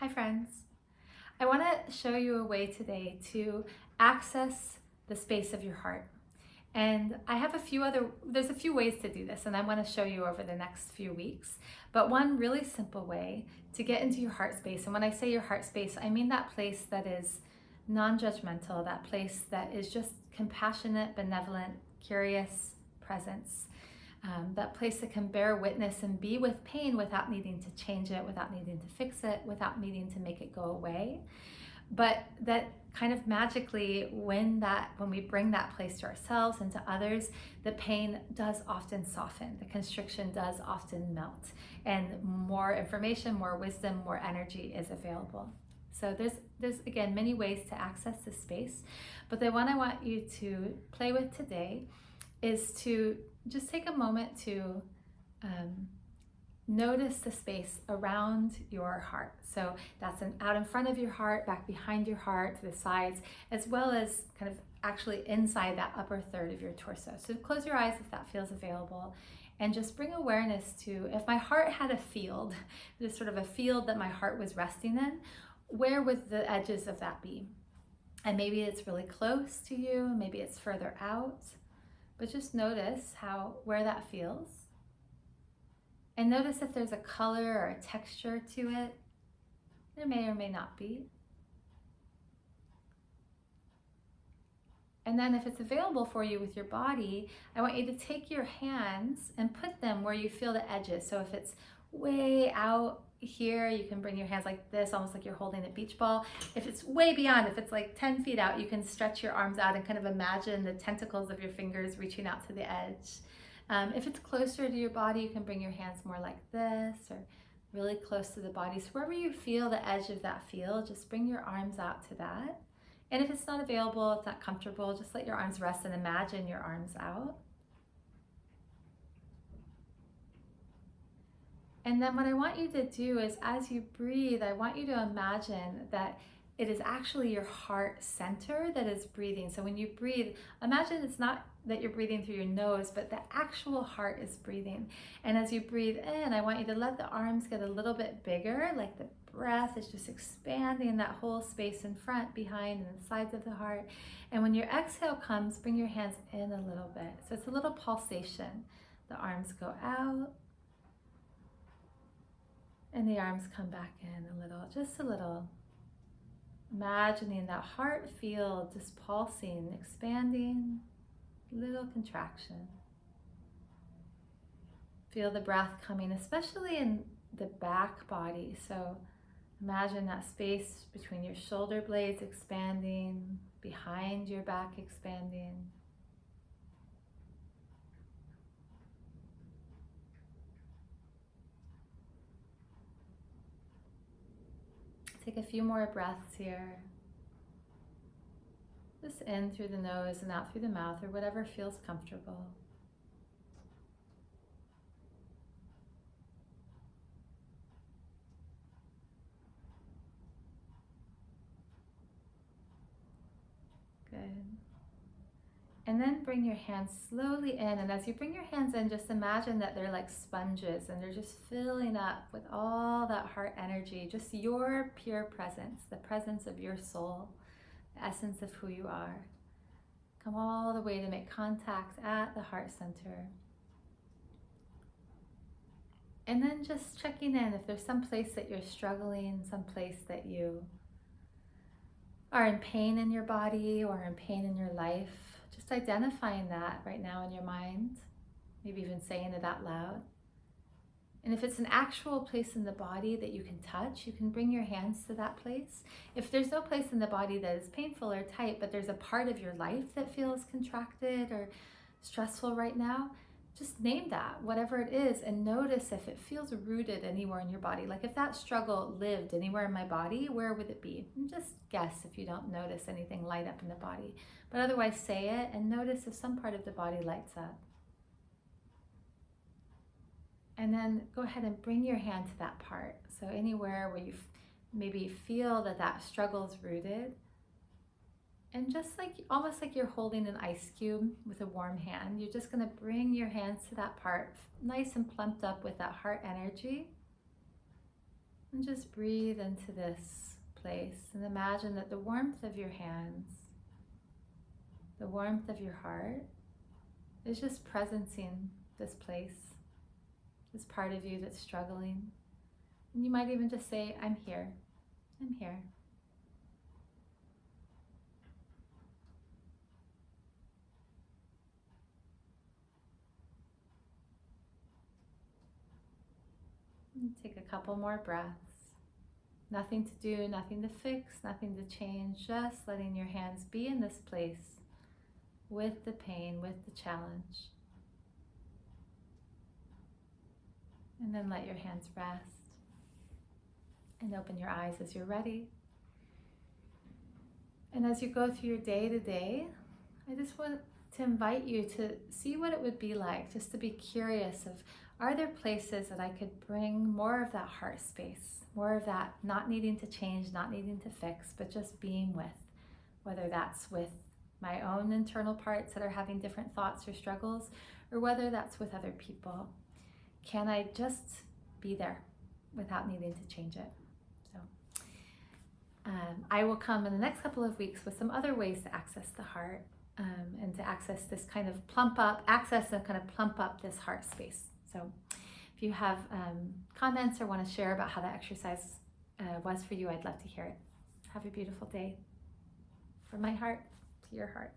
Hi friends. I want to show you a way today to access the space of your heart. And I have there's a few ways to do this, and I want to show you over the next few weeks. But one really simple way to get into your heart space, and when I say your heart space, I mean that place that is non-judgmental, that place that is just compassionate, benevolent, curious presence. That place that can bear witness and be with pain without needing to change it, without needing to fix it, without needing to make it go away. But that kind of magically, when we bring that place to ourselves and to others, the pain does often soften, the constriction does often melt, and more information, more wisdom, more energy is available. So there's again many ways to access this space, but the one I want you to play with today is to just take a moment to notice the space around your heart. So that's out in front of your heart, back behind your heart, to the sides, as well as kind of actually inside that upper third of your torso. So close your eyes if that feels available, and just bring awareness to, if my heart had a field, there's sort of a field that my heart was resting in, where would the edges of that be? And maybe it's really close to you, maybe it's further out, but just notice where that feels. And notice if there's a color or a texture to it. There may or may not be. And then if it's available for you with your body, I want you to take your hands and put them where you feel the edges. So if it's way out here, you can bring your hands like this, almost like you're holding a beach ball. If it's way beyond, if it's like 10 feet out, you can stretch your arms out and kind of imagine the tentacles of your fingers reaching out to the edge. If it's closer to your body, you can bring your hands more like this, or really close to the body. So wherever you feel the edge of that field, just bring your arms out to that. And if it's not available, it's not comfortable, just let your arms rest and imagine your arms out. And then what I want you to do is, as you breathe, I want you to imagine that it is actually your heart center that is breathing. So when you breathe, imagine it's not that you're breathing through your nose, but the actual heart is breathing. And as you breathe in, I want you to let the arms get a little bit bigger, like the breath is just expanding that whole space in front, behind, and the sides of the heart. And when your exhale comes, bring your hands in a little bit. So it's a little pulsation. The arms go out, and the arms come back in a little, just a little. Imagining that heart field just pulsing, expanding, little contraction. Feel the breath coming, especially in the back body. So imagine that space between your shoulder blades expanding, behind your back expanding. Take a few more breaths here. Just in through the nose and out through the mouth, or whatever feels comfortable. Good. And then bring your hands slowly in, and as you bring your hands in, just imagine that they're like sponges and they're just filling up with all that heart energy, just your pure presence, the presence of your soul, the essence of who you are. Come all the way to make contact at the heart center. And then just checking in if there's some place that you're struggling, some place that you are in pain in your body or in pain in your life. Just identifying that right now in your mind, maybe even saying it out loud. And if it's an actual place in the body that you can touch, you can bring your hands to that place. If there's no place in the body that is painful or tight, but there's a part of your life that feels contracted or stressful right now, just name that, whatever it is, and notice if it feels rooted anywhere in your body. Like if that struggle lived anywhere in my body, where would it be? And just guess if you don't notice anything light up in the body. But otherwise say it and notice if some part of the body lights up. And then go ahead and bring your hand to that part. So anywhere where you maybe feel that struggle is rooted. And just like, almost like you're holding an ice cube with a warm hand, you're just gonna bring your hands to that part, nice and plumped up with that heart energy. And just breathe into this place and imagine that the warmth of your hands, the warmth of your heart is just presencing this place, this part of you that's struggling. And you might even just say, I'm here. I'm here. And take a couple more breaths. Nothing to do, nothing to fix, nothing to change, just letting your hands be in this place with the pain, with the challenge. And then let your hands rest and open your eyes as you're ready. And as you go through your day to day, I just want to invite you to see what it would be like, just to be curious of, are there places that I could bring more of that heart space, more of that not needing to change, not needing to fix, but just being with, whether that's with my own internal parts that are having different thoughts or struggles, or whether that's with other people. Can I just be there without needing to change it? So I will come in the next couple of weeks with some other ways to access the heart and to access this kind of plump up this heart space. So if you have comments or want to share about how that exercise was for you, I'd love to hear it. Have a beautiful day. From my heart to your heart.